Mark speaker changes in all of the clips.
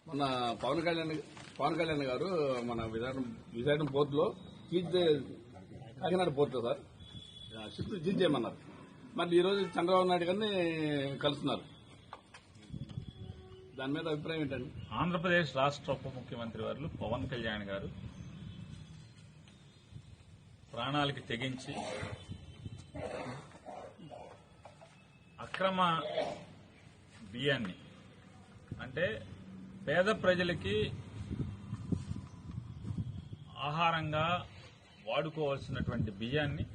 Speaker 1: మన పవన్ కళ్యాణ్ గారు మన విశాఖపట్నం పోర్ట్ లో కాకినాడ పోర్ట్ లో సార్ షిఫ్ట్ జీజ్ చేయమన్నారు. మరి ఈ రోజు చంద్రబాబు నాయుడు గారిని కలుస్తున్నారు. దాని మీద అభిప్రాయం ఏంటండి?
Speaker 2: ఆంధ్రప్రదేశ్ రాష్ట్ర ఉప ముఖ్యమంత్రి వారు పవన్ కళ్యాణ్ గారు ప్రాణాలకి తెగించి అక్రమ బియ్యాన్ని, అంటే పేద ప్రజలకి ఆహారంగా వాడుకోవాల్సినటువంటి బియ్యాన్ని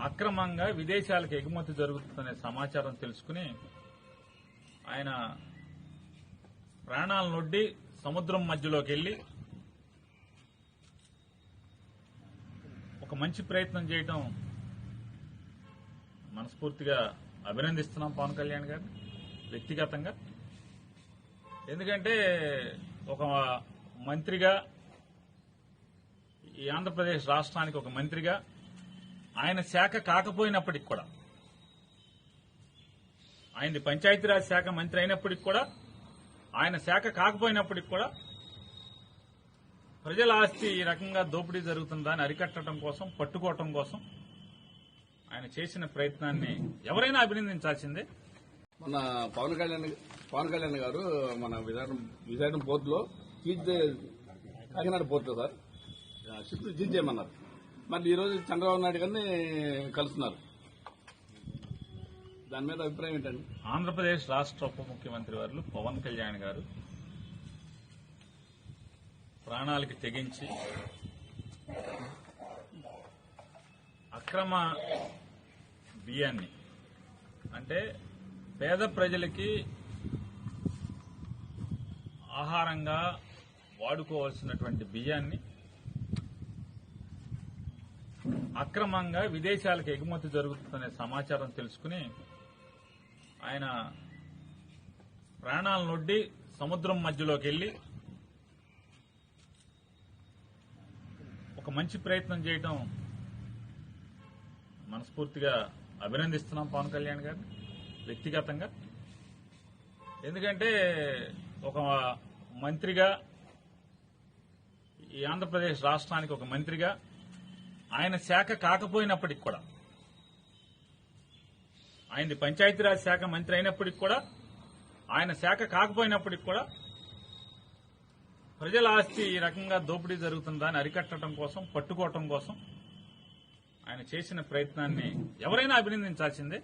Speaker 2: అక్రమంగా విదేశాలకు ఎగుమతి జరుగుతుందనే సమాచారం తెలుసుకుని ఆయన ప్రాణాలనొడ్డి సముద్రం మధ్యలోకి వెళ్లి ఒక మంచి ప్రయత్నం చేయడం మనస్ఫూర్తిగా అభినందిస్తున్నాం పవన్ కళ్యాణ్ గారిని వ్యక్తిగతంగా. ఎందుకంటే ఒక మంత్రిగా, ఈ ఆంధ్రప్రదేశ్ రాష్ట్రానికి ఒక మంత్రిగా, ఆయన శాఖ కాకపోయినప్పటికి కూడా, ఆయనది పంచాయతీరాజ్ శాఖ మంత్రి అయినప్పటికి కూడా, ఆయన శాఖ కాకపోయినప్పటికి కూడా ప్రజల ఆస్తి ఈ రకంగా దోపిడీ జరుగుతుందని అరికట్టడం కోసం, పట్టుకోవటం కోసం ఆయన చేసిన ప్రయత్నాన్ని ఎవరైనా అభినందించాల్సిందే.
Speaker 1: మన పవన్ కళ్యాణ్ గారు మన విశాఖపట్నం పోర్ట్ లో కాకినాడ పోర్ట్ లో సార్ షిఫ్ట్ జీజ్ చేయమన్నారు. మరి ఈ రోజు చంద్రబాబు నాయుడు గారిని కలుస్తున్నారు. దాని మీద అభిప్రాయం ఏంటండి?
Speaker 2: ఆంధ్రప్రదేశ్ రాష్ట్ర ఉప ముఖ్యమంత్రి వారు పవన్ కళ్యాణ్ గారు ప్రాణాలకి తెగించి అక్రమ బియ్యాన్ని, అంటే పేద ప్రజలకి ఆహారంగా వాడుకోవాల్సినటువంటి బియ్యాన్ని అక్రమంగా విదేశాలకు ఎగుమతి జరుగుతుందనే సమాచారం తెలుసుకుని ఆయన ప్రాణాలనొడ్డి సముద్రం మధ్యలోకి వెళ్లి ఒక మంచి ప్రయత్నం చేయడం మనస్ఫూర్తిగా అభినందిస్తున్నాం పవన్ కళ్యాణ్ గారిని వ్యక్తిగతంగా. ఎందుకంటే ఒక మంత్రిగా, ఈ ఆంధ్రప్రదేశ్ రాష్ట్రానికి ఒక మంత్రిగా, ఆయన శాఖ కాకపోయినప్పటికి కూడా, ఆయనది పంచాయతీరాజ్ శాఖ మంత్రి అయినప్పటికి కూడా, ఆయన శాఖ కాకపోయినప్పటికి కూడా ప్రజల ఆస్తి ఈ రకంగా దోపిడీ జరుగుతుందని అరికట్టడం కోసం, పట్టుకోవటం కోసం ఆయన చేసిన ప్రయత్నాన్ని ఎవరైనా అభినందించాల్సిందే.